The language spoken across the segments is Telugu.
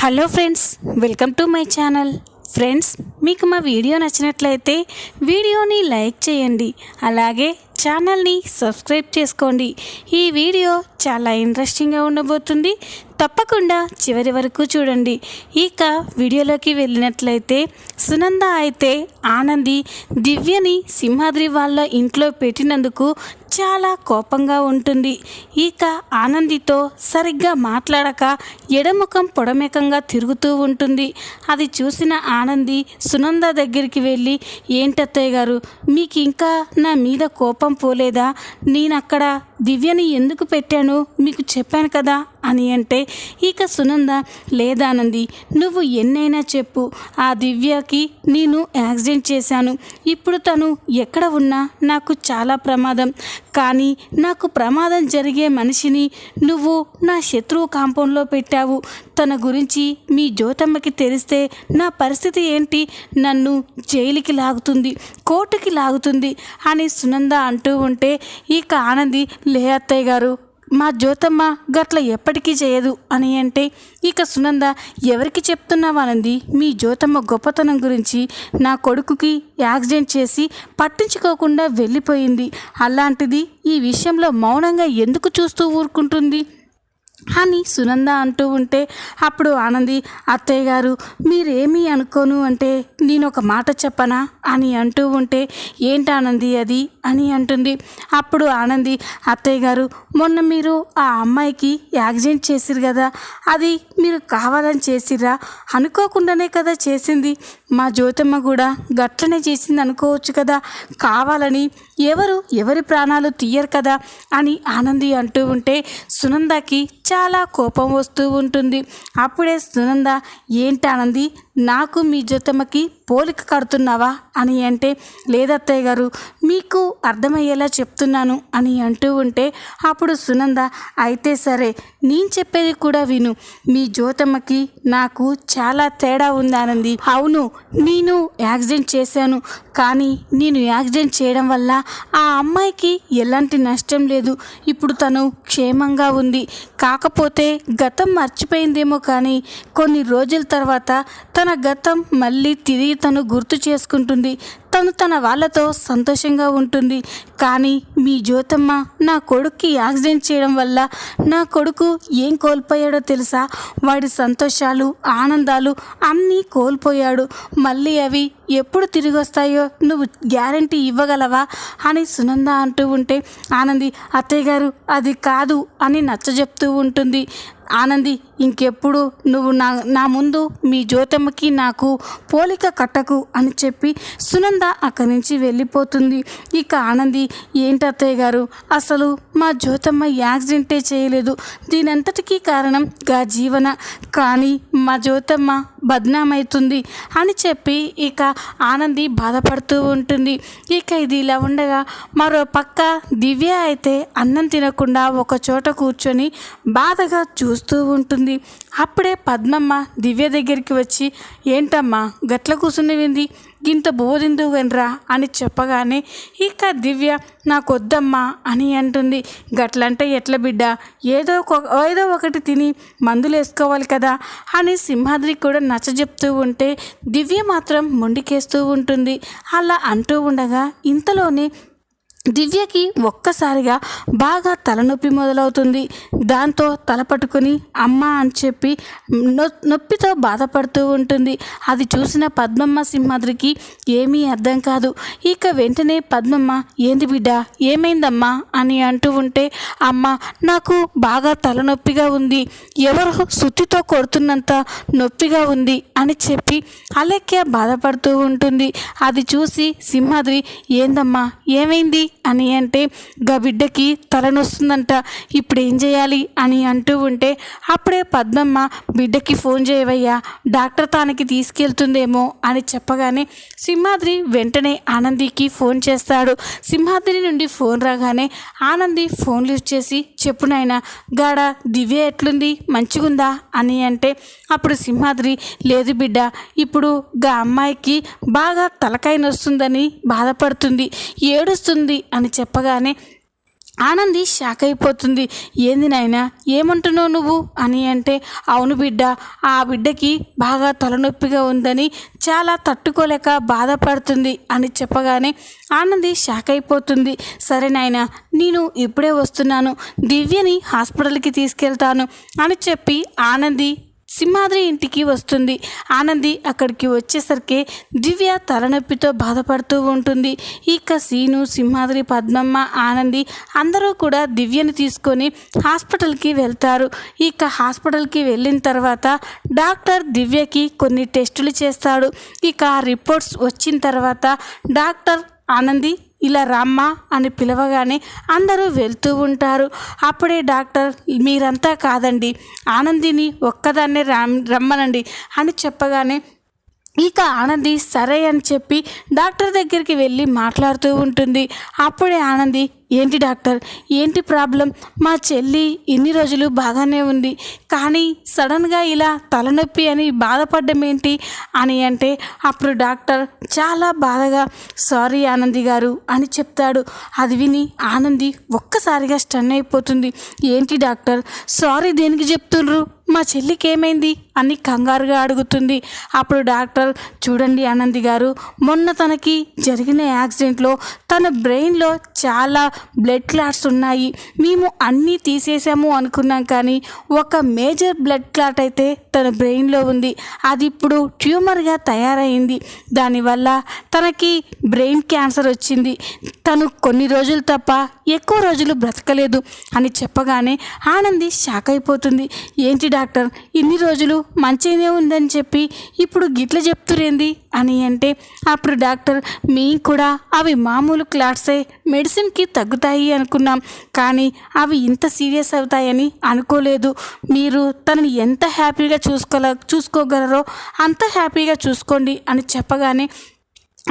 Hello friends, welcome to my channel. Friends, మీకు మా వీడియో నచ్చినట్లయితే వీడియోని లైక్ చేయండి, అలాగే ఛానల్ని సబ్స్క్రైబ్ చేసుకోండి. ఈ వీడియో చాలా ఇంట్రెస్టింగ్గా ఉండబోతుంది, తప్పకుండా చివరి వరకు చూడండి. ఇక వీడియోలోకి వెళ్ళినట్లయితే సునంద అయితే ఆనంది దివ్యని సింహాద్రి వాళ్ళ ఇంట్లో పెట్టినందుకు చాలా కోపంగా ఉంటుంది. ఇక ఆనందితో సరిగ్గా మాట్లాడక ఎడముఖం పొడమెకంగా తిరుగుతూ ఉంటుంది. అది చూసిన ఆనంది సునంద దగ్గరికి వెళ్ళి, ఏంటత్తయ్య గారు, మీకు ఇంకా నా మీద కోపం పోలేదా? నేను అక్కడ దివ్యని ఎందుకు పెట్టాను మీకు చెప్పాను కదా అని అంటే, ఇక సునంద, లేదానంది, నువ్వు ఎన్నైనా చెప్పు, ఆ దివ్యకి నేను యాక్సిడెంట్ చేశాను. ఇప్పుడు తను ఎక్కడ ఉన్నా నాకు చాలా ప్రమాదం. కానీ నాకు ప్రమాదం జరిగే మనిషిని నువ్వు నా శత్రువు కాంపౌండ్లో పెట్టావు. తన గురించి మీ జ్యోతమ్మకి తెలిస్తే నా పరిస్థితి ఏంటి? నన్ను జైలుకి లాగుతుంది, కోర్టుకి లాగుతుంది అని సునంద అంటూ ఉంటే, ఇక ఆనంది, లే అత్తయ్య గారు, మా జ్యోతమ్మ గట్ల ఎప్పటికీ చేయదు అని అంటే, ఇక సునంద, ఎవరికి చెప్తున్నావానంది మీ జ్యోతమ్మ గొప్పతనం గురించి? నా కొడుకుకి యాక్సిడెంట్ చేసి పట్టించుకోకుండా వెళ్ళిపోయింది. అలాంటిది ఈ విషయంలో మౌనంగా ఎందుకు చూస్తూ ఊరుకుంటుంది అని సునంద అంటూ ఉంటే, అప్పుడు ఆనంది, అత్తయ్య గారు, మీరేమీ అనుకోను అంటే నేను ఒక మాట చెప్పనా అని అంటూ ఉంటే, ఏంటానంది అది అని అంటుంది. అప్పుడు ఆనంది, అత్తయ్య గారు, మొన్న మీరు ఆ అమ్మాయికి యాక్సిడెంట్ చేసిరు కదా, అది మీరు కావాలని చేసిరా? అనుకోకుండానే కదా చేసింది. మా జ్యోతమ్మ కూడా గట్లనే చేసింది అనుకోవచ్చు కదా, కావాలని ఎవరి ప్రాణాలు తీయరు కదా అని ఆనంది అంటూ ఉంటే, సునందకి చాలా కోపం వస్తూ ఉంటుంది. అప్పుడే సునంద, ఏంటానంది, నాకు మీ జ్యోతమ్మకి పోలిక కడుతున్నావా అని అంటే, లేదత్తయ్య గారు, మీకు అర్థమయ్యేలా చెప్తున్నాను అని అంటూ ఉంటే, అప్పుడు సునంద, అయితే సరే, నేను చెప్పేది కూడా విను. మీ జ్యోతమ్మకి నాకు చాలా తేడా ఉందానంది. అవును, నేను యాక్సిడెంట్ చేశాను, కానీ నేను యాక్సిడెంట్ చేయడం వల్ల ఆ అమ్మాయికి ఎలాంటి నష్టం లేదు. ఇప్పుడు తను క్షేమంగా ఉంది. కాకపోతే గతం మర్చిపోయిందేమో, కానీ కొన్ని రోజుల తర్వాత తన గతం మళ్ళీ తిరిగి తను గుర్తు చేసుకుంటుంది. తను తన వాళ్ళతో సంతోషంగా ఉంటుంది. కానీ మీ జ్యోతమ్మ నా కొడుక్కి యాక్సిడెంట్ చేయడం వల్ల నా కొడుకు ఏం కోల్పోయాడో తెలుసా? వాడి సంతోషాలు, ఆనందాలు అన్నీ కోల్పోయాడు. మళ్ళీ అవి ఎప్పుడు తిరిగి వస్తాయో నువ్వు గ్యారంటీ ఇవ్వగలవా అని సునంద అంటూ ఉంటే, ఆనంది, అత్తయ్య గారు, అది కాదు అని నచ్చజెప్తూ ఉంటుంది. ఆనంది, ఇంకెప్పుడు నువ్వు నా ముందు మీ జ్యోతమ్మకి నాకు పోలిక కట్టకు అని చెప్పి సునంద అక్కడి నుంచి వెళ్ళిపోతుంది. ఇక ఆనంది, ఏంటత్తయ్య గారు, అసలు మా జ్యోతమ్మ యాక్సిడెంటే చేయలేదు. దీనంతటికీ కారణం గా జీవన. కానీ మా జ్యోతమ్మ బద్నామవుతుంది అని చెప్పి ఇక ఆనంది బాధపడుతూ ఉంటుంది. ఇక ఇది ఇలా ఉండగా మరో పక్క దివ్య అయితే అన్నం తినకుండా ఒక చోట కూర్చొని బాధగా చూస్తూ ఉంటుంది. అప్పుడే పద్మమ్మ దివ్య దగ్గరికి వచ్చి, ఏంటమ్మా గట్ల కూర్చునేవింది, గింత బోధిందు వెనరా అని చెప్పగానే ఇక దివ్య, నాకొద్దమ్మా అని అంటుంది. గట్లంటే ఎట్ల బిడ్డ, ఏదో ఒకటి తిని మందులు వేసుకోవాలి కదా అని సింహాద్రి కూడా నచ్చజెప్తూ ఉంటే, దివ్య మాత్రం మొండికేస్తూ ఉంటుంది. అలా అంటూ ఉండగా ఇంతలోనే దివ్యకి ఒక్కసారిగా బాగా తలనొప్పి మొదలవుతుంది. దాంతో తల పట్టుకుని అమ్మ అని చెప్పి నొప్పితో బాధపడుతూ ఉంటుంది. అది చూసిన పద్మమ్మ సింహాద్రికి ఏమీ అర్థం కాదు. ఇక వెంటనే పద్మమ్మ, ఏంది బిడ్డ, ఏమైందమ్మా అని అంటూ ఉంటే, అమ్మ, నాకు బాగా తలనొప్పిగా ఉంది, ఎవరు సుత్తితో కొడుతున్నంత నొప్పిగా ఉంది అని చెప్పి అలెక్య బాధపడుతూ ఉంటుంది. అది చూసి సింహాద్రి, ఏందమ్మా ఏమైంది అని అంటే, గా బిడ్డకి తలనొస్తుందంట, ఇప్పుడు ఏం చేయాలి అని అంటూ ఉంటే, అప్పుడే పద్మమ్మ, బిడ్డకి ఫోన్ చేయవయ్యా, డాక్టర్ తానికి తీసుకెళ్తుందేమో అని చెప్పగానే సింహాద్రి వెంటనే ఆనందికి ఫోన్ చేస్తాడు. సింహాద్రి నుండి ఫోన్ రాగానే ఆనంది ఫోన్ లిఫ్ట్ చేసి, చెప్పు నాయనా, గాడ దివ్య ఎట్లుంది, మంచిగుందా అని అంటే, అప్పుడు సింహాద్రి, లేదు బిడ్డ, ఇప్పుడు గా అమ్మాయికి బాగా తలకాయ నొస్తుందని బాధపడుతుంది, ఏడుస్తుంది అని చెప్పగానే ఆనంది షాక్ అయిపోతుంది. ఏంది నాయనా, ఏమంటున్నావు నువ్వు అని అంటే, అవును బిడ్డ, ఆ బిడ్డకి బాగా తలనొప్పిగా ఉందని చాలా తట్టుకోలేక బాధపడుతుంది అని చెప్పగానే ఆనంది షాక్ అయిపోతుంది. సరే నాయనా, నేను ఇప్పుడే వస్తున్నాను, దివ్యని హాస్పిటల్కి తీసుకెళ్తాను అని చెప్పి ఆనంది సింహాద్రి ఇంటికి వస్తుంది. ఆనంది అక్కడికి వచ్చేసరికి దివ్య తలనొప్పితో బాధపడుతూ ఉంటుంది. ఇక సీను, సింహాద్రి, పద్మమ్మ, ఆనంది అందరూ కూడా దివ్యని తీసుకొని హాస్పిటల్కి వెళ్తారు. ఇక హాస్పిటల్కి వెళ్ళిన తర్వాత డాక్టర్ దివ్యకి కొన్ని టెస్టులు చేస్తాడు. ఇక రిపోర్ట్స్ వచ్చిన తర్వాత డాక్టర్ ఆనంది ఇలా రామ్మా అని పిలవగానే అందరూ వెళ్తూ ఉంటారు. అప్పుడే డాక్టర్, మీరంతా కాదండి, ఆనందిని ఒక్కదాన్నే రమ్మనండి అని చెప్పగానే ఇక ఆనంది సరే అని చెప్పి డాక్టర్ దగ్గరికి వెళ్ళి మాట్లాడుతూ ఉంటుంది. అప్పుడే ఆనంది, ఏంటి డాక్టర్, ఏంటి ప్రాబ్లం? మా చెల్లి ఇన్ని రోజులు బాగానే ఉంది, కానీ సడన్గా ఇలా తలనొప్పి అని బాధపడ్డం ఏంటి అని అంటే, అప్పుడు డాక్టర్ చాలా బాధగా సారీ ఆనంది గారు అని చెప్తాడు. అది విని ఆనంది ఒక్కసారిగా స్టన్ అయిపోతుంది. ఏంటి డాక్టర్, సారీ దేనికి చెప్తుండ్రు? మా చెల్లికి ఏమైంది అని కంగారుగా అడుగుతుంది. అప్పుడు డాక్టర్, చూడండి ఆనంది గారు, మొన్న తనకి జరిగిన యాక్సిడెంట్లో తన బ్రెయిన్లో చాలా బ్లడ్ క్లాట్స్ ఉన్నాయి. మేము అన్నీ తీసేసాము అనుకున్నాం, కానీ ఒక మేజర్ బ్లడ్ క్లాట్ అయితే తన బ్రెయిన్లో ఉంది. అది ఇప్పుడు ట్యూమర్గా తయారైంది. దానివల్ల తనకి బ్రెయిన్ క్యాన్సర్ వచ్చింది. తను కొన్ని రోజులు తప్ప ఎక్కువ రోజులు బ్రతకలేదు అని చెప్పగానే ఆనంది షాక్ అయిపోతుంది. ఏంటి డాక్టర్, ఇన్ని రోజులు మంచిగానే ఉందని చెప్పి ఇప్పుడు గిట్ల చెప్తురేంది అని అంటే, అప్పుడు డాక్టర్, మేము కూడా అవి మామూలు క్లాట్సే, మెడిసిన్కి తగ్గుతాయి అనుకున్నాం, కానీ అవి ఇంత సీరియస్ అవుతాయని అనుకోలేదు. మీరు తనని ఎంత హ్యాపీగా చూసుకోగలరో అంత హ్యాపీగా చూసుకోండి అని చెప్పగానే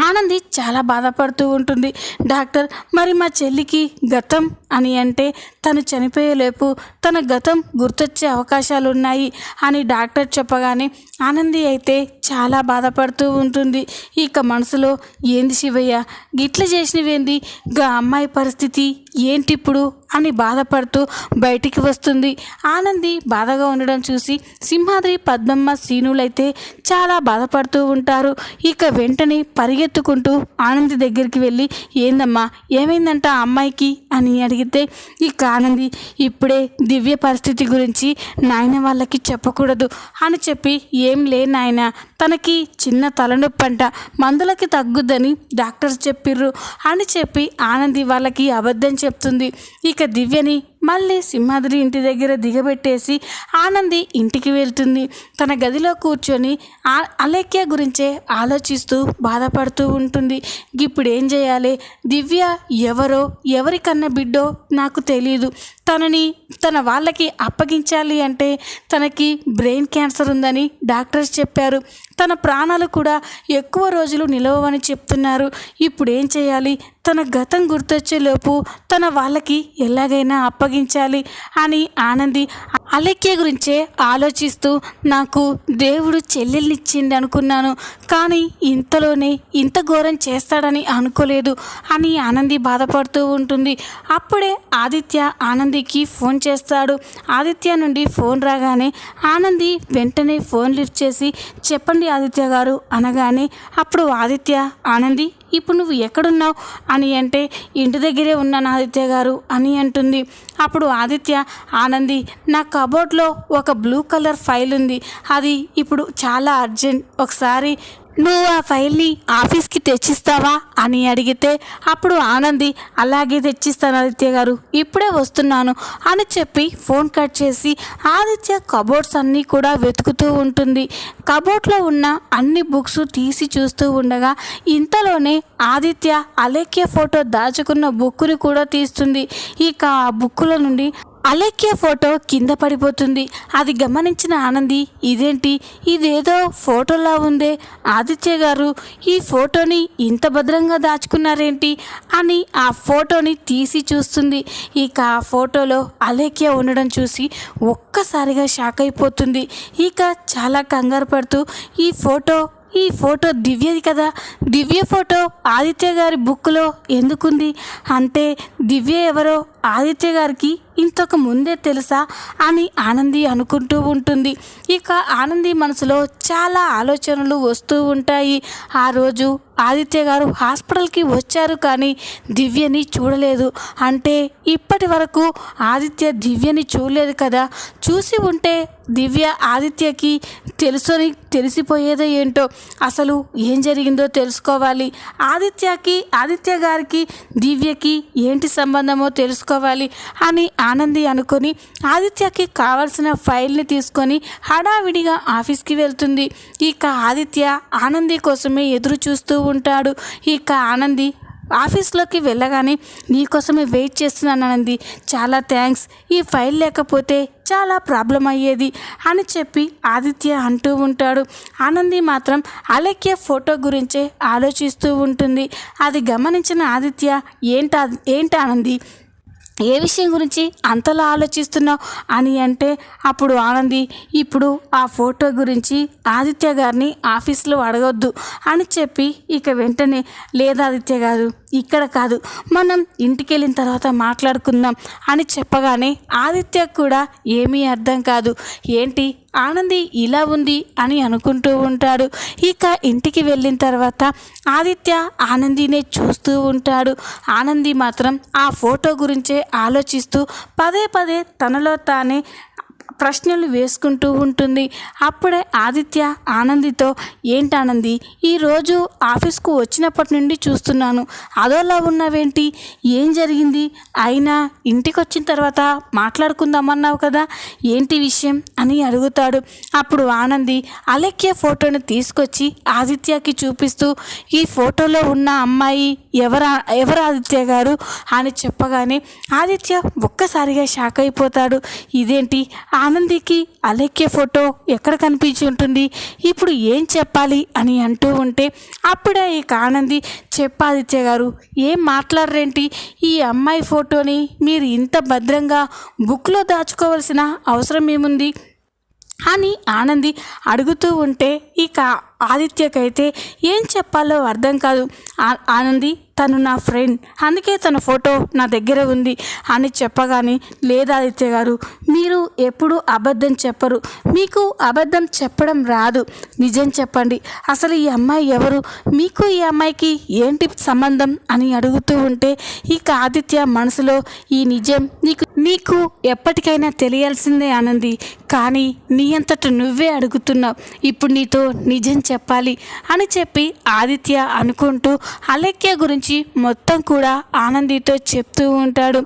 ఆనంది చాలా బాధపడుతూ ఉంటుంది. డాక్టర్, మరి మా చెల్లికి గతం అని అంటే, తను చనిపోయేలోపు తన గతం గుర్తొచ్చే అవకాశాలు ఉన్నాయి అని డాక్టర్ చెప్పగానే ఆనంది అయితే చాలా బాధపడుతూ ఉంటుంది. ఇక మనసులో, ఏంది శివయ్య, గిట్ల చేసినవేంది, గా అమ్మాయి పరిస్థితి ఏంటిప్పుడు అని బాధపడుతూ బయటికి వస్తుంది. ఆనంది బాధగా ఉండడం చూసి సింహాద్రి, పద్మమ్మ, సీనులైతే చాలా బాధపడుతూ ఉంటారు. ఇక వెంటనే పరిగెత్తుకుంటూ ఆనంది దగ్గరికి వెళ్ళి, ఏందమ్మా, ఏమైందంట ఆ అమ్మాయికి అని అడిగితే, ఇక ఆనంది, ఇప్పుడే దివ్య పరిస్థితి గురించి నాయన వాళ్ళకి చెప్పకూడదు అని చెప్పి, ఏం లే నాయన, తనకి చిన్న తలనొప్పి అంట, మందులకి తగ్గుద్దని డాక్టర్స్ చెప్పిర్రు అని చెప్పి ఆనంది వాళ్ళకి అబద్ధం చెప్తుంది. ఇక దివ్యని మళ్ళీ సింహాద్రి ఇంటి దగ్గర దిగబెట్టేసి ఆనంది ఇంటికి వెళ్తుంది. తన గదిలో కూర్చొని అలేఖ్య గురించే ఆలోచిస్తూ బాధపడుతూ ఉంటుంది. ఇప్పుడు ఏం చేయాలి, దివ్య ఎవరో ఎవరికన్నా బిడ్డో నాకు తెలియదు, తనని తన వాళ్ళకి అప్పగించాలి అంటే తనకి బ్రెయిన్ క్యాన్సర్ ఉందని డాక్టర్స్ చెప్పారు. తన ప్రాణాలు కూడా ఎక్కువ రోజులు నిలవని చెప్తున్నారు. ఇప్పుడు ఏం చేయాలి, తన గతం గుర్తొచ్చేలోపు తన వాళ్ళకి ఎలాగైనా అప్పగించాలి అని ఆనంది అలేఖ్య గురించే ఆలోచిస్తూ, నాకు దేవుడు చెల్లెల్నిచ్చింది అనుకున్నాను, కానీ ఇంతలోనే ఇంత ఘోరం చేస్తాడని అనుకోలేదు అని ఆనంది బాధపడుతూ ఉంటుంది. అప్పుడే ఆదిత్య ఆనందికి ఫోన్ చేస్తాడు. ఆదిత్య నుండి ఫోన్ రాగానే ఆనంది వెంటనే ఫోన్ లిఫ్ట్ చేసి, చెప్పండి ఆదిత్య గారు అనగానే, అప్పుడు ఆదిత్య, ఆనంది ఇప్పుడు నువ్వు ఎక్కడున్నావు అని అంటే, ఇంటి దగ్గరే ఉన్నాను ఆదిత్య గారు అని అంటుంది. అప్పుడు ఆదిత్య, ఆనంది, నా కబోర్డ్లో ఒక బ్లూ కలర్ ఫైల్ ఉంది, అది ఇప్పుడు చాలా అర్జెంట్, ఒకసారి నువ్వు ఆ ఫైల్ని ఆఫీస్కి తెచ్చిస్తావా అని అడిగితే, అప్పుడు ఆనంది, అలాగే తెచ్చిస్తాను ఆదిత్య గారు, ఇప్పుడే వస్తున్నాను అని చెప్పి ఫోన్ కట్ చేసి ఆదిత్య కబోర్డ్స్ అన్నీ కూడా వెతుకుతూ ఉంటుంది. కబోర్డ్లో ఉన్న అన్ని బుక్స్ తీసి చూస్తూ ఉండగా ఇంతలోనే ఆదిత్య అలేఖ్య ఫోటో దాచుకున్న బుక్కుని కూడా తీస్తుంది. ఇక ఆ బుక్కుల నుండి అలేఖ్య ఫోటో కింద పడిపోతుంది. అది గమనించిన ఆనంది, ఇదేంటి, ఇదేదో ఫోటోలా ఉందే, ఆదిత్య గారు ఈ ఫోటోని ఇంత భద్రంగా దాచుకున్నారేంటి అని ఆ ఫోటోని తీసి చూస్తుంది. ఇక ఆ ఫోటోలో అలేఖ్య ఉండడం చూసి ఒక్కసారిగా షాక్ అయిపోతుంది. ఇక చాలా కంగారు పడుతూ, ఈ ఫోటో దివ్యది కదా, దివ్య ఫోటో ఆదిత్య గారి బుక్లో ఎందుకుంది అంటే దివ్య ఎవరో ఆదిత్య గారికి ఇంతకు ముందే తెలుసా అని ఆనంది అనుకుంటూ ఉంటుంది. ఇక ఆనంది మనసులో చాలా ఆలోచనలు వస్తూ ఉంటాయి. ఆ రోజు ఆదిత్య గారు హాస్పిటల్కి వచ్చారు కానీ దివ్యని చూడలేదు. అంటే ఇప్పటి వరకు ఆదిత్య దివ్యని చూడలేదు కదా. చూసి ఉంటే దివ్య ఆదిత్యకి తెలిసిపోయేదో ఏంటో. అసలు ఏం జరిగిందో తెలుసుకోవాలి. ఆదిత్య గారికి దివ్యకి ఏంటి సంబంధమో తెలుసుకోవాలి అని ఆనంది అనుకొని ఆదిత్యకి కావాల్సిన ఫైల్ని తీసుకొని హడావిడిగా ఆఫీస్కి వెళ్తుంది. ఇక ఆదిత్య ఆనంది కోసమే ఎదురు చూస్తూ ఉంటాడు. ఇక ఆనంది ఆఫీస్లోకి వెళ్ళగానే నీకోసమే వెయిట్ చేస్తున్నాను ఆనంది, చాలా థ్యాంక్స్, ఈ ఫైల్ లేకపోతే చాలా ప్రాబ్లం అయ్యేది అని చెప్పి ఆదిత్య అంటూ ఉంటాడు. ఆనంది మాత్రం అలేఖ్య ఫోటో గురించే ఆలోచిస్తూ ఉంటుంది. అది గమనించిన ఆదిత్య ఏంటి ఆనంది, ఏ విషయం గురించి అంతలా ఆలోచిస్తున్నావు అని అంటే అప్పుడు ఆనంది ఇప్పుడు ఆ ఫోటో గురించి ఆదిత్య గారిని ఆఫీస్లో అడగొద్దు అని చెప్పి ఇక వెంటనే లేదా ఆదిత్య గారు ఇక్కడ కాదు, మనం ఇంటికి వెళ్ళిన తర్వాత మాట్లాడుకుందాం అని చెప్పగానే ఆదిత్య కూడా ఏమీ అర్థం కాదు. ఏంటి ఆనంది ఇలా ఉంది అని అనుకుంటూ ఉంటాడు. ఇక ఇంటికి వెళ్ళిన తర్వాత ఆదిత్య ఆనందినే చూస్తూ ఉంటాడు. ఆనంది మాత్రం ఆ ఫోటో గురించే ఆలోచిస్తూ పదే పదే తనలో తానే ప్రశ్నలు వేసుకుంటూ ఉంటుంది. అప్పుడే ఆదిత్య ఆనందితో ఆనంది, ఈరోజు ఆఫీస్కు వచ్చినప్పటి నుండి చూస్తున్నాను, అదోలా ఉన్నావేంటి, ఏం జరిగింది, అయినా ఇంటికి వచ్చిన తర్వాత మాట్లాడుకుందామన్నావు కదా, ఏంటి విషయం అని అడుగుతాడు. అప్పుడు ఆనంది అలేఖ్య ఫోటోని తీసుకొచ్చి ఆదిత్యకి చూపిస్తూ ఈ ఫోటోలో ఉన్న అమ్మాయి ఎవరు ఆదిత్య గారు అని చెప్పగానే ఆదిత్య ఒక్కసారిగా షాక్ అయిపోతాడు. ఇదేంటి ఆనందికి అలేఖ్య ఫోటో ఎక్కడ కనిపించి ఉంటుంది, ఇప్పుడు ఏం చెప్పాలి అని అంటూ ఉంటే అప్పుడే ఇక ఆనంది చెప్పాదిత్య గారు ఏం మాట్లాడరేంటి, ఈ అమ్మాయి ఫోటోని మీరు ఇంత భద్రంగా బుక్లో దాచుకోవాల్సిన అవసరం ఏముంది అని ఆనంది అడుగుతూ ఉంటే ఇక ఆదిత్యకైతే ఏం చెప్పాలో అర్థం కాదు. ఆనంది తను నా ఫ్రెండ్, అందుకే తన ఫోటో నా దగ్గర ఉంది అని చెప్పగానే లేదా ఆదిత్య గారు మీరు ఎప్పుడు అబద్ధం చెప్పరు, మీకు అబద్ధం చెప్పడం రాదు, నిజం చెప్పండి, అసలు ఈ అమ్మాయి ఎవరు, మీకు ఈ అమ్మాయికి ఏంటి సంబంధం అని అడుగుతూ ఉంటే ఇక ఆదిత్య మనసులో ఈ నిజం నీకు ఎప్పటికైనా తెలియాల్సిందే ఆనంది, కానీ నీ అంతట నువ్వే అడుగుతున్నావు, ఇప్పుడు నీతో నిజం చెప్పాలి అని చెప్పి ఆదిత్య అనుకుంటూ అలేఖ్య గురించి మొత్తం కూడా ఆనందితో చెప్తూ ఉంటాడు.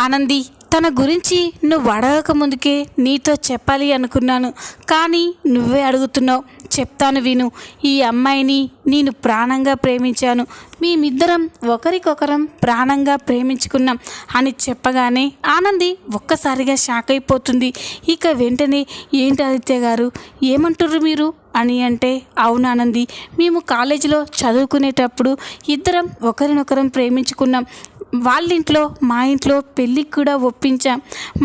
ఆనంది తన గురించి నువ్వు అడగక ముందుకే నీతో చెప్పాలి అనుకున్నాను, కానీ నువ్వే అడుగుతున్నావు, చెప్తాను విను, ఈ అమ్మాయిని నేను ప్రాణంగా ప్రేమించాను, మేమిద్దరం ఒకరికొకరం ప్రాణంగా ప్రేమించుకున్నాం అని చెప్పగానే ఆనంది ఒక్కసారిగా షాక్ అయిపోతుంది. ఇక వెంటనే ఏంటి ఆదిత్య గారు ఏమంటారు మీరు అని అంటే అవునానంది, మేము కాలేజీలో చదువుకునేటప్పుడు ఇద్దరం ఒకరినొకరం ప్రేమించుకున్నాం, వాళ్ళింట్లో మా ఇంట్లో పెళ్ళికి కూడా ఒప్పించాం,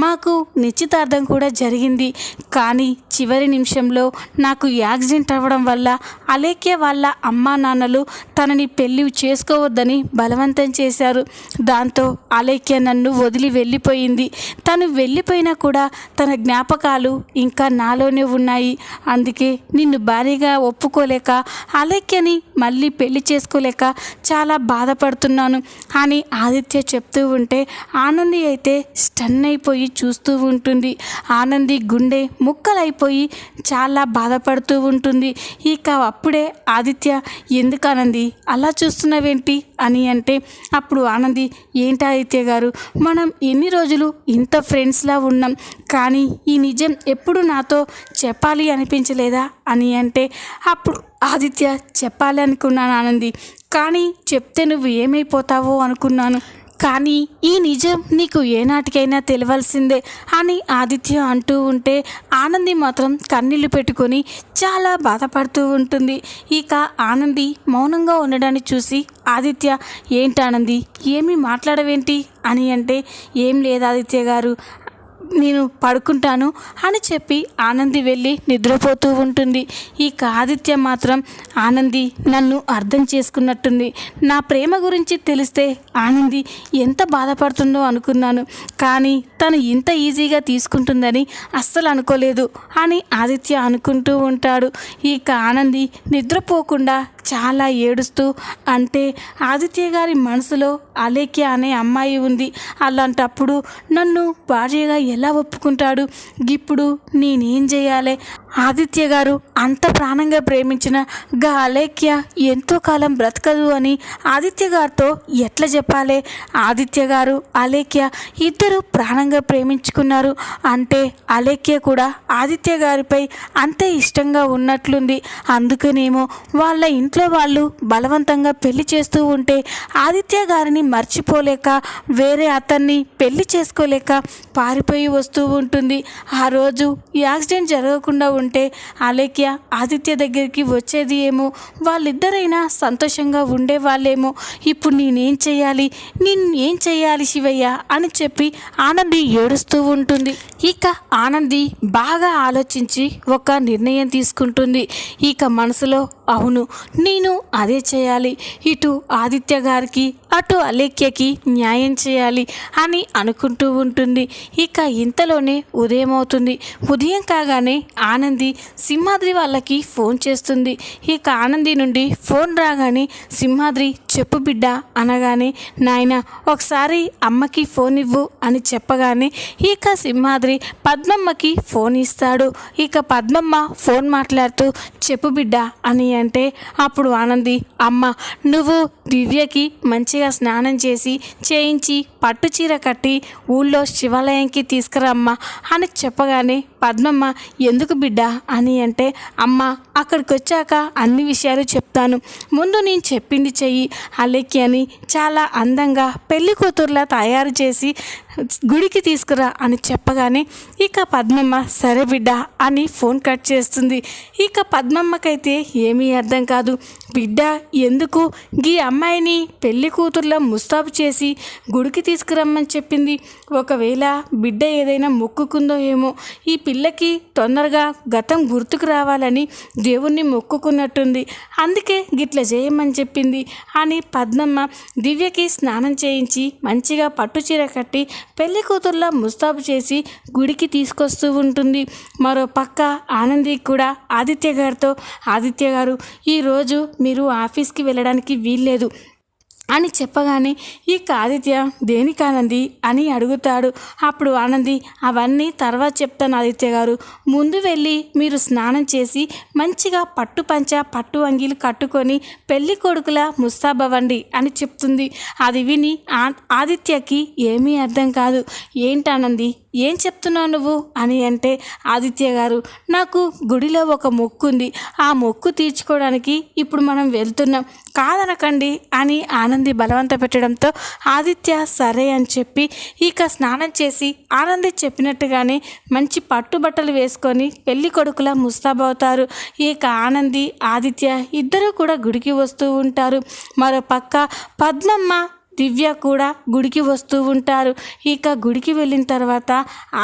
మాకు నిశ్చితార్థం కూడా జరిగింది, కానీ చివరి నిమిషంలో నాకు యాక్సిడెంట్ అవ్వడం వల్ల అలేఖ్య వాళ్ళ అమ్మా నాన్నలు తనని పెళ్ళి చేసుకోవద్దని బలవంతం చేశారు. దాంతో అలేఖ్య నన్ను వదిలి వెళ్ళిపోయింది. తను వెళ్ళిపోయినా కూడా తన జ్ఞాపకాలు ఇంకా నాలోనే ఉన్నాయి. అందుకే నిన్ను భారీగా ఒప్పుకోలేక అలేఖ్యని మళ్ళీ పెళ్లి చేసుకోలేక చాలా బాధపడుతున్నాను అని ఆదిత్య చెప్తూ ఉంటే ఆనంది అయితే స్టన్ అయిపోయి చూస్తూ ఉంటుంది. ఆనంది గుండె ముక్కలైపోయి చాలా బాధపడుతూ ఉంటుంది. ఇక అప్పుడే ఆదిత్య ఎందుకు ఆనంది అలా చూస్తున్నావేంటి అని అంటే అప్పుడు ఆనంది ఏంటి ఆదిత్య గారు మనం ఎన్ని రోజులు ఇంత ఫ్రెండ్స్లా ఉన్నాం, కానీ ఈ నిజం ఎప్పుడు నాతో చెప్పాలి అనిపించలేదా అని అంటే అప్పుడు ఆదిత్య చెప్పాలి అనుకున్నాను ఆనంది, కానీ చెప్తే నువ్వు ఏమైపోతావో అనుకున్నాను, కానీ ఈ నిజం నీకు ఏనాటికైనా తెలియాల్సిందే అని ఆదిత్య అంటూ ఉంటే ఆనంది మాత్రం కన్నీళ్లు పెట్టుకొని చాలా బాధపడుతూ ఉంటుంది. ఇక ఆనంది మౌనంగా ఉండడాన్ని చూసి ఆదిత్య ఏంటి ఆనంది ఏమీ మాట్లాడవేంటి అని అంటే ఏం లేదు ఆదిత్య గారు, నేను పడుకుంటాను అని చెప్పి ఆనంది వెళ్ళి నిద్రపోతూ ఉంటుంది. ఇక ఆదిత్య మాత్రం ఆనంది నన్ను అర్థం చేసుకున్నట్టుంది, నా ప్రేమ గురించి తెలిస్తే ఆనంది ఎంత బాధపడుతుందో అనుకున్నాను, కానీ తను ఇంత ఈజీగా తీసుకుంటుందని అస్సలు అనుకోలేదు అని ఆదిత్య అనుకుంటూ ఉంటాడు. ఇక ఆనంది నిద్రపోకుండా చాలా ఏడుస్తూ, అంటే ఆదిత్య గారి మనసులో అలేఖ్య అనే అమ్మాయి ఉంది, అలాంటప్పుడు నన్ను భార్యగా ఎలా ఒప్పుకుంటాడు, ఇప్పుడు నేనేం చేయాలి, ఆదిత్య గారు అంత ప్రాణంగా ప్రేమించిన గా అలేఖ్య ఎంతో కాలం బ్రతకదు అని ఆదిత్య గారితో ఎట్లా చెప్పాలి, ఆదిత్య గారు అలేఖ్య ఇద్దరు ప్రాణంగా ప్రేమించుకున్నారు అంటే అలేఖ్య కూడా ఆదిత్య గారిపై అంతే ఇష్టంగా ఉన్నట్లుంది, అందుకనేమో వాళ్ళ ఇంట్లో వాళ్ళు బలవంతంగా పెళ్లి చేస్తూ ఉంటే ఆదిత్య గారిని మర్చిపోలేక వేరే అతన్ని పెళ్లి చేసుకోలేక పారిపోయి వస్తూ ఉంటుంది. ఆ రోజు యాక్సిడెంట్ జరగకుండా ఉంటే అలేఖ్య ఆదిత్య దగ్గరికి వచ్చేది ఏమో, వాళ్ళిద్దరైనా సంతోషంగా ఉండేవాళ్ళేమో, ఇప్పుడు నేనేం చేయాలి శివయ్య అని చెప్పి ఆనంది ఏడుస్తూ ఉంటుంది. ఇక ఆనంది బాగా ఆలోచించి ఒక నిర్ణయం తీసుకుంటుంది. ఇక మనసులో అవును నేను అదే చేయాలి, ఇటు ఆదిత్య గారికి అటు అలేఖ్యకి న్యాయం చేయాలి అని అనుకుంటూ ఉంటుంది. ఇక ఇంతలోనే ఉదయం అవుతుంది. ఉదయం కాగానే ఆనంది సింహాద్రి వాళ్ళకి ఫోన్ చేస్తుంది. ఇక ఆనంది నుండి ఫోన్ రాగానే సింహాద్రి చెప్పు బిడ్డ అనగానే, నాయన ఒకసారి అమ్మకి ఫోన్ ఇవ్వు అని చెప్పగానే ఇక సింహాద్రి పద్మమ్మకి ఫోన్ ఇస్తాడు. ఇక పద్మమ్మ ఫోన్ మాట్లాడుతూ చెప్పు బిడ్డ అని అంటే అప్పుడు ఆనంది, అమ్మ నువ్వు దివ్యకి మంచిగా స్నానం చేయించి పట్టు చీర కట్టి ఊళ్ళో శివాలయంకి తీసుకురమ్మా అని చెప్పగానే పద్మమ్మ ఎందుకు బిడ్డ అని అంటే, అమ్మ అక్కడికి వచ్చాక అన్ని విషయాలు చెప్తాను, ముందు నేను చెప్పింది చెయ్యి, అలేఖ్యని చాలా అందంగా పెళ్లి కూతుర్లా తయారు చేసి గుడికి తీసుకురా అని చెప్పగానే ఇక పద్మమ్మ సరే బిడ్డ అని ఫోన్ కట్ చేస్తుంది. ఇక పద్మమ్మకైతే ఏమీ అర్థం కాదు, బిడ్డ ఎందుకు ఈ అమ్మాయిని పెళ్లి కూతుర్లా ముస్తాబు చేసి గుడికి తీసుకురమ్మని చెప్పింది, ఒకవేళ బిడ్డ ఏదైనా మొక్కుకుందో ఏమో, ఈ పిల్లకి తొందరగా గతం గుర్తుకు రావాలని దేవుణ్ణి మొక్కుకున్నట్టుంది, అందుకే గిట్లా చేయమని చెప్పింది అని పద్మమ్మ దివ్యకి స్నానం చేయించి మంచిగా పట్టుచీర కట్టి పెళ్లి కూతుర్లా ముస్తాబు చేసి గుడికి తీసుకొస్తూ ఉంటుంది. మరో పక్క ఆనంది కూడా ఆదిత్య గారితో, ఆదిత్య గారు ఈరోజు మీరు ఆఫీస్కి వెళ్ళడానికి వీల్లేదు అని చెప్పగానే ఇక ఆదిత్య దేనికి ఆనంది అని అడుగుతాడు. అప్పుడు ఆనంది అవన్నీ తర్వాత చెప్తాను ఆదిత్య గారు, ముందు వెళ్ళి మీరు స్నానం చేసి మంచిగా పట్టు పంచ పట్టు అంగీలు కట్టుకొని పెళ్లి కొడుకులా ముస్తాబవ్వండి అని చెప్తుంది. అది విని ఆదిత్యకి ఏమీ అర్థం కాదు. ఏంటానంది ఏం చెప్తున్నావు నువ్వు అని అంటే, ఆదిత్య గారు నాకు గుడిలో ఒక మొక్కు ఉంది, ఆ మొక్కు తీర్చుకోవడానికి ఇప్పుడు మనం వెళ్తున్నాం, కాదనకండి అని ఆనంది బలవంత పెట్టడంతో ఆదిత్య సరే అని చెప్పి ఇక స్నానం చేసి ఆనంది చెప్పినట్టుగానే మంచి పట్టుబట్టలు వేసుకొని పెళ్లి కొడుకులా ముస్తాబవుతారు. ఇక ఆనంది ఆదిత్య ఇద్దరూ కూడా గుడికి వస్తూ ఉంటారు. మరో పక్క పద్మమ్మ దివ్య కూడా గుడికి వస్తూ ఉంటారు. ఇక గుడికి వెళ్ళిన తర్వాత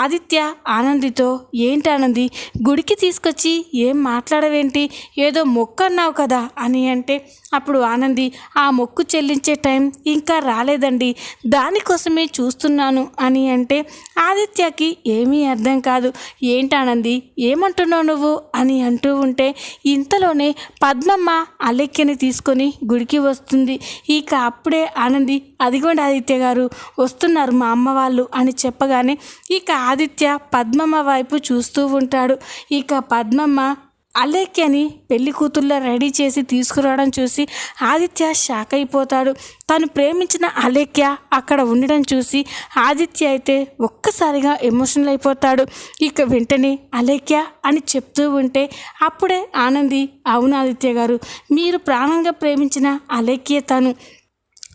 ఆదిత్య ఆనందితో ఏంటి ఆనంది గుడికి తీసుకొచ్చి ఏం మాట్లాడవేంటి, ఏదో మొక్కు అన్నావు కదా అని అంటే అప్పుడు ఆనంది ఆ మొక్కు చెల్లించే టైం ఇంకా రాలేదండి, దానికోసమే చూస్తున్నాను అని అంటే ఆదిత్యకి ఏమీ అర్థం కాదు. ఏంటి ఆనంది ఏమంటున్నావు నువ్వు అని అంటూ ఉంటే ఇంతలోనే పద్మమ్మ అలేఖ్యని తీసుకొని గుడికి వస్తుంది. ఇక అప్పుడే ఆనంది అదిగోండి ఆదిత్య గారు వస్తున్నారు మా అమ్మ వాళ్ళు అని చెప్పగానే ఇక ఆదిత్య పద్మమ్మ వైపు చూస్తూ ఉంటాడు. ఇక పద్మమ్మ అలేఖ్యని పెళ్లి కూతుర్లో రెడీ చేసి తీసుకురావడం చూసి ఆదిత్య షాక్ అయిపోతాడు. తను ప్రేమించిన అలేఖ్య అక్కడ ఉండడం చూసి ఆదిత్య అయితే ఒక్కసారిగా ఎమోషనల్ అయిపోతాడు. ఇక వెంటనే అలేఖ్య అని చెప్తూ ఉంటే అప్పుడే ఆనంది అవును ఆదిత్య గారు మీరు ప్రాణంగా ప్రేమించిన అలేఖ్య తను,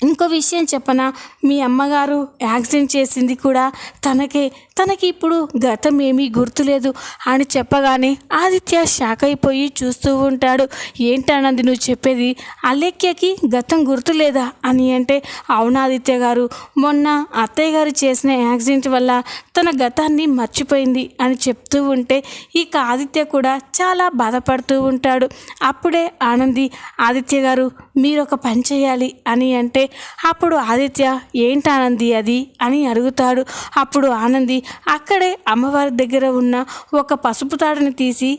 ఇంకో విషయం చెప్పనా, మీ అమ్మగారు యాక్సిడెంట్ చేసింది కూడా తనకి ఇప్పుడు గతం ఏమీ గుర్తులేదు అని చెప్పగానే ఆదిత్య షాక్ అయిపోయి చూస్తూ ఉంటాడు. ఏంటన్నది నువ్వు చెప్పేది, అలేఖ్యకి గతం గుర్తులేదా అని అంటే, అవునా ఆదిత్య గారు, మొన్న అత్తయ్య గారు చేసిన యాక్సిడెంట్ వల్ల తన గతాన్ని మర్చిపోయింది అని చెప్తూ ఉంటే ఇక ఆదిత్య కూడా చాలా బాధపడుతూ ఉంటాడు. అప్పుడే ఆనంది, ఆదిత్య గారు మీరు ఒక పని చేయాలి అని అంటే, అప్పుడు ఆదిత్య ఏంటి ఆనంది అది అని అడుగుతాడు. అప్పుడు ఆనంది అక్కడే అమ్మవారి దగ్గర ఉన్న ఒక పసుపు తాడుని తీసి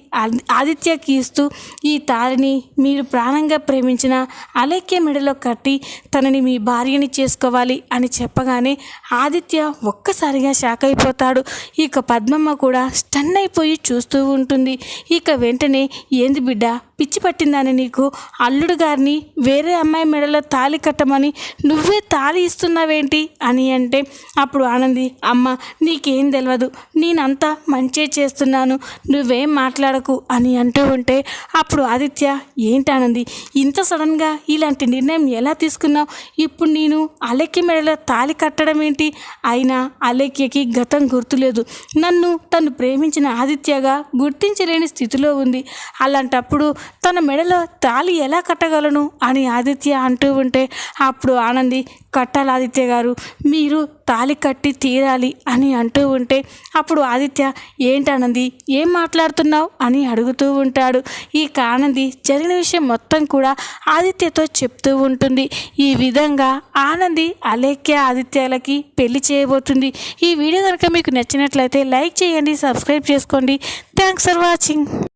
ఆదిత్యకి ఇస్తూ, ఈ తాడిని మీరు ప్రాణంగా ప్రేమించిన అలేఖ్య మెడలో కట్టి తనని మీ భార్యని చేసుకోవాలి అని చెప్పగానే ఆదిత్య ఒక్కసారిగా షాక్ అయిపోతాడు. ఇక పద్మమ్మ కూడా స్టన్ అయిపోయి చూస్తూ ఉంటుంది. ఇక వెంటనే, ఏంది బిడ్డ పిచ్చి పట్టిందని నీకు, అల్లుడు గారిని వేరే అమ్మాయి మెడలో తాళి కట్టమని నువ్వే తాళి ఇస్తున్నావేంటి అని అంటే, అప్పుడు ఆనంది, అమ్మ నీకేం తెలియదు, నేనంతా మంచే చేస్తున్నాను, నువ్వేం మాట్లాడకు అని అంటూ ఉంటే అప్పుడు ఆదిత్య, ఏంటి ఆనంది ఇంత సడన్గా ఇలాంటి నిర్ణయం ఎలా తీసుకున్నావు, ఇప్పుడు నేను అలేఖ్య మెడలో తాళి కట్టడం ఏంటి, అయినా అలేఖ్యకి గతం గుర్తులేదు, నన్ను తను ప్రేమించిన ఆదిత్యగా గుర్తించలేని స్థితిలో ఉంది, అలాంటప్పుడు తన మెడలో తాళి ఎలా కట్టగలను అని ఆదిత్య అంటూ ఉంటే అప్పుడు ఆనంది, కట్టాలి ఆదిత్య గారు, మీరు తాళి కట్టి తీరాలి అని అంటూ ఉంటే అప్పుడు ఆదిత్య, ఏంటనంది ఏం మాట్లాడుతున్నావు అని అడుగుతూ ఉంటాడు. ఇక ఆనంది జరిగిన విషయం మొత్తం కూడా ఆదిత్యతో చెప్తూ ఉంటుంది. ఈ విధంగా ఆనంది అలేఖ్య ఆదిత్యలకి పెళ్లి చేయబోతుంది. ఈ వీడియో కనుక మీకు నచ్చినట్లయితే లైక్ చేయండి, సబ్స్క్రైబ్ చేసుకోండి. Thanks for watching.